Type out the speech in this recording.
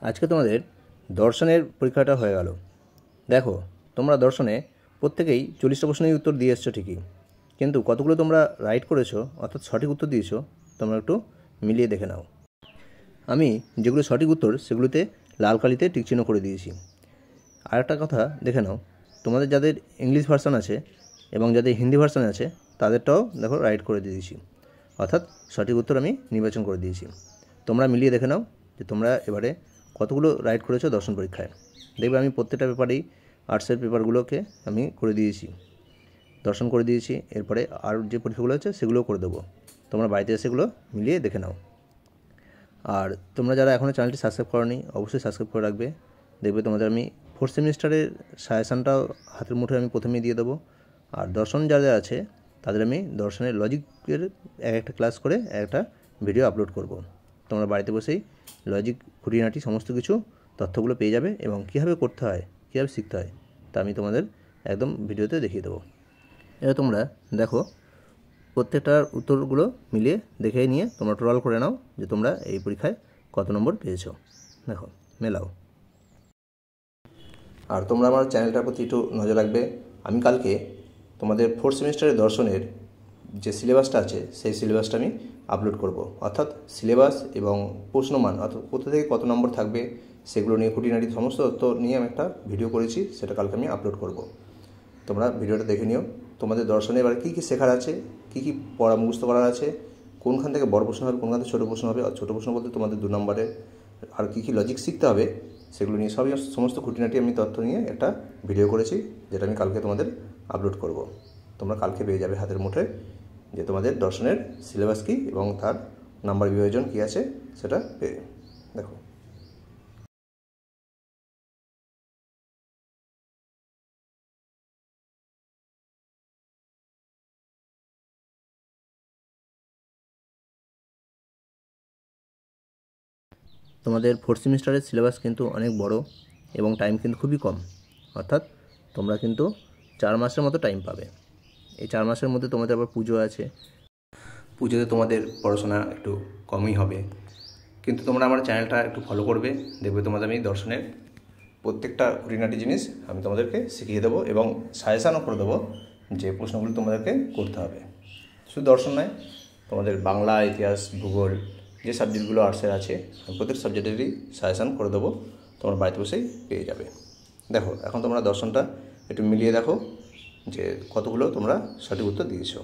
আজকে তোমাদের দর্শনের পরীক্ষাটা হয়ে গেল। দেখো, তোমরা দর্শনে প্রত্যেকেই 40টা প্রশ্নের উত্তর দিয়ে এসছো ঠিকই, কিন্তু কতগুলো তোমরা রাইট করেছো অর্থাৎ সঠিক উত্তর দিয়েছো তোমরা একটু মিলিয়ে দেখে নাও। আমি যেগুলো সঠিক উত্তর সেগুলোতে লাল কালিতে টিকচিহ্ন করে দিয়েছি। আর একটা কথা দেখে নাও, তোমাদের যাদের ইংলিশ ভার্সান আছে এবং যাদের হিন্দি ভার্সান আছে তাদেরটাও দেখো রাইট করে দিয়েছি, অর্থাৎ সঠিক উত্তর আমি নির্বাচন করে দিয়েছি। তোমরা মিলিয়ে দেখে নাও যে তোমরা এবারে কতগুলো রাইট করেছো দর্শন পরীক্ষায়। দেখবে আমি প্রত্যেকটা পেপারেই আর্টসের পেপারগুলোকে আমি করে দিয়েছি, দর্শন করে দিয়েছি। এরপরে আর যে পরীক্ষাগুলো আছে সেগুলোও করে দেবো, তোমরা বাড়িতে এসে সেগুলো মিলিয়ে দেখে নাও। আর তোমরা যারা এখনও চ্যানেলটি সাবস্ক্রাইব করোনি অবশ্যই সাবস্ক্রাইব করে রাখবে। দেখবে তোমাদের আমি 4th সেমিস্টারের সাজেশানটাও হাতের মুঠোয় আমি প্রথমেই দিয়ে দেবো। আর দর্শন যাদের আছে তাদের আমি দর্শনের লজিকের এক একটা ক্লাস করে একটা ভিডিও আপলোড করব। তোমরা বাড়িতে বসেই লজিক খুঁটিনাটি সমস্ত কিছু তথ্যগুলো পেয়ে যাবে এবং কীভাবে করতে হয়, কীভাবে শিখতে হয় তা আমি তোমাদের একদম ভিডিওতে দেখিয়ে দেবো। এবার তোমরা দেখো, প্রত্যেকটার উত্তরগুলো মিলিয়ে দেখে নিয়ে তোমরা টোটাল করে নাও যে তোমরা এই পরীক্ষায় কত নম্বর পেয়েছো। দেখো, মেলাও। আর তোমরা আমার চ্যানেলটার প্রতি একটু নজর রাখবে। আমি কালকে তোমাদের 4th সেমিস্টারের দর্শনের যে সিলেবাসটা আছে সেই সিলেবাসটা আমি আপলোড করব, অর্থাৎ সিলেবাস এবং প্রশ্নমান অর্থাৎ কোথা থেকে কত নম্বর থাকবে সেগুলো নিয়ে খুঁটিনাটি সমস্ত তথ্য নিয়ে আমি একটা ভিডিও করেছি, সেটা কালকে আমি আপলোড করব। তোমরা ভিডিওটা দেখে নিও। তোমাদের দর্শনে এবার কী কী শেখার আছে, কী কী পড়া মুখস্থ করার আছে, কোনখান থেকে বড় প্রশ্ন হবে, কোনখান থেকে ছোটো প্রশ্ন হবে, আর ছোটো প্রশ্ন বলতে তোমাদের 2 নম্বরে আর কী কী লজিক শিখতে হবে সেগুলো নিয়ে সমস্ত খুঁটিনাটি আমি তথ্য নিয়ে একটা ভিডিও করেছি, যেটা আমি কালকে তোমাদের আপলোড করব। তোমরা কালকে পেয়ে যাবে হাতের মুঠে যে তোমাদের দর্শনের সিলেবাস কী এবং তার নাম্বার বিভাজন কী আছে সেটা পেয়ে দেখো। তোমাদের 4th সেমিস্টারের সিলেবাস কিন্তু অনেক বড় এবং টাইম কিন্তু খুবই কম, অর্থাৎ তোমরা কিন্তু 4 মাসের মতো টাইম পাবে। এই 4 মাসের মধ্যে তোমাদের আবার পুজো আছে, পুজোতে তোমাদের পড়াশোনা একটু কমই হবে, কিন্তু তোমরা আমার চ্যানেলটা একটু ফলো করবে। দেখবে তোমাদের আমি দর্শনের প্রত্যেকটা খুঁটিনাটি জিনিস আমি তোমাদেরকে শিখিয়ে দেবো এবং সাজেশানও করে দেবো যে প্রশ্নগুলো তোমাদেরকে করতে হবে। শুধু দর্শন নয়, তোমাদের বাংলা, ইতিহাস, ভূগোল যে সাবজেক্টগুলো আর্টসের আছে প্রত্যেক সাবজেক্টেরই সাজেশান করে দেবো, তোমরা বাড়িতে বসেই পেয়ে যাবে। দেখো, এখন তোমরা দর্শনটা একটু মিলিয়ে দেখো যে কতগুলো তোমরা সঠিক উত্তর দিয়েছো।